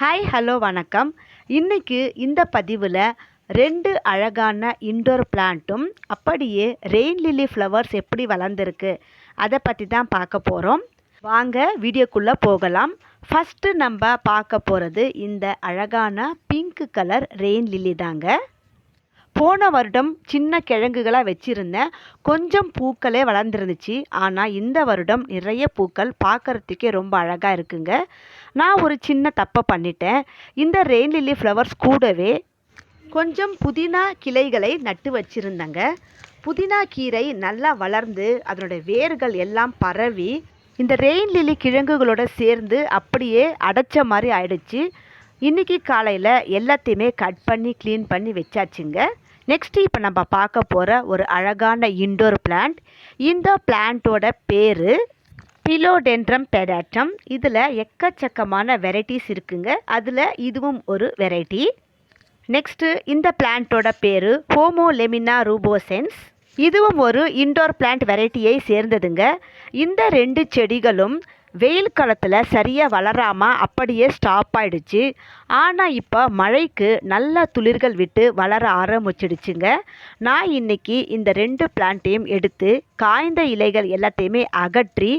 Hi hello வணக்கம். இன்னைக்கு இந்த பதிவில் 2 அழகான இன்டோர் பிளான்ட்டும் அப்படியே ரெயின் லில்லி ஃப்ளவர்ஸ் எப்படி வளர்ந்துருக்கு அதை பற்றி தான் பார்க்க போகிறோம். வாங்க வீடியோக்குள்ளே போகலாம். ஃபஸ்ட்டு நம்ம பார்க்க போகிறது இந்த அழகான பிங்க் கலர் ரெயின் லில்லி தாங்க. போன வருடம் சின்ன கிழங்குகளாக வச்சுருந்தேன், கொஞ்சம் பூக்களே வளர்ந்துருந்துச்சு. ஆனால் இந்த வருடம் நிறைய பூக்கள் பார்க்குறதுக்கே ரொம்ப அழகாக இருக்குங்க. நான் ஒரு சின்ன தப்பை பண்ணிட்டேன். இந்த ரெயின் லில்லி ஃப்ளவர்ஸ் கூடவே கொஞ்சம் புதினா கிளைகளை நட்டு வச்சுருந்தேங்க. புதினா கீரை நல்லா வளர்ந்து அதனுடைய வேர்கள் எல்லாம் பரவி இந்த ரெயின் லில்லி கிழங்குகளோட சேர்ந்து அப்படியே அடைச்ச மாதிரி ஆயிடுச்சு. இன்றைக்கி காலையில் எல்லாத்தையுமே கட் பண்ணி க்ளீன் பண்ணி வச்சாச்சுங்க. நெக்ஸ்ட்டு இப்போ நம்ம பார்க்க போகிற ஒரு அழகான இன்டோர் பிளான்ட். இந்த பிளான்ட்டோட பேர் பிலோடென்ட்ரம் பெடாட்டம். இதில் எக்கச்சக்கமான வெரைட்டிஸ் இருக்குங்க. அதில் இதுவும் ஒரு வெரைட்டி. நெக்ஸ்ட்டு இந்த பிளான்ட்டோட பேர் ஹோமோலெமினா ரூபோசென்ஸ். இதுவும் ஒரு இன்டோர் பிளான்ட் வெரைட்டியை சேர்ந்ததுங்க. இந்த 2 செடிகளும் வெயில் காலத்தில் சரியாக வளராமல் அப்படியே ஸ்டாப் ஆகிடுச்சு. ஆனால் இப்போ மழைக்கு நல்ல துளிர்கள் விட்டு வளர ஆரம்பிச்சிடுச்சுங்க. நான் இன்றைக்கி இந்த 2 பிளான்ட்டையும் எடுத்து காய்ந்த இலைகள் எல்லாத்தையுமே அகற்றி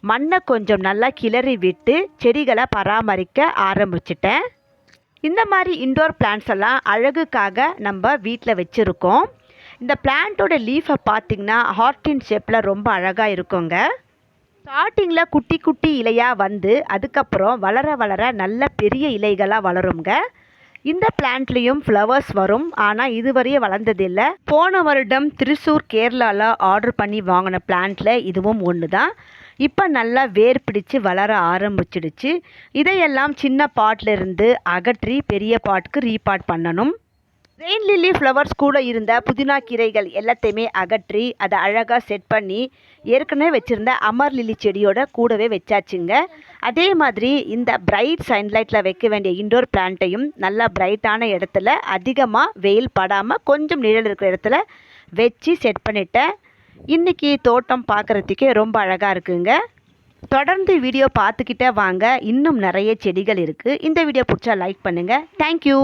மண்ணை கொஞ்சம் நல்லா கிளறி விட்டு செடிகளை பராமரிக்க ஆரம்பிச்சிட்டேன். இந்த மாதிரி இன்டோர் பிளான்ட்ஸ் எல்லாம் அழகுக்காக நம்ம வீட்டில் வச்சுருக்கோம். இந்த பிளான்ட்டோட லீஃபை பார்த்திங்கன்னா ஹார்ட்டின் ஷேப்பில் ரொம்ப அழகாக இருக்குங்க. ஸ்டார்டிங்கில் குட்டி குட்டி இலையாக வந்து அதுக்கப்புறம் வளர வளர நல்ல பெரிய இலைகளாக வளருங்க. இந்த பிளான்ட்லேயும் ஃப்ளவர்ஸ் வரும், ஆனால் இதுவரையும் வளர்ந்ததில்லை. போன வருடம் திருச்சூர் கேரளாவில் ஆர்டர் பண்ணி வாங்கின பிளான்ட்டில் இதுவும் ஒன்று தான். இப்போ நல்லா வேர் பிடிச்சு வளர ஆரம்பிச்சிடுச்சு. இதையெல்லாம் சின்ன பாட்டிலிருந்து அகற்றி பெரிய பாட்டுக்கு ரீபாட் பண்ணணும். ரெயின் லில்லி ஃப்ளவர்ஸ் கூட இருந்த புதினா கீரைகள் எல்லாத்தையுமே அகற்றி அதை அழகாக செட் பண்ணி ஏற்கனவே வச்சுருந்த அமர் லில்லி செடியோட கூடவே வச்சாச்சுங்க. அதே மாதிரி இந்த பிரைட் சன்லைட்டில் வைக்க வேண்டிய இன்டோர் பிளான்ட்டையும் நல்லா பிரைட்டான இடத்துல அதிகமாக வெயில் படாமல் கொஞ்சம் நிழல் இருக்கிற இடத்துல வச்சு செட் பண்ணிட்டேன். இன்றைக்கி தோட்டம் பார்க்குறதுக்கே ரொம்ப அழகாக இருக்குங்க. தொடர்ந்து வீடியோ பார்த்துக்கிட்டே வாங்க. இன்னும் நிறைய செடிகள் இருக்குது. இந்த வீடியோ பிடிச்சா லைக் பண்ணுங்கள். தேங்க்யூ.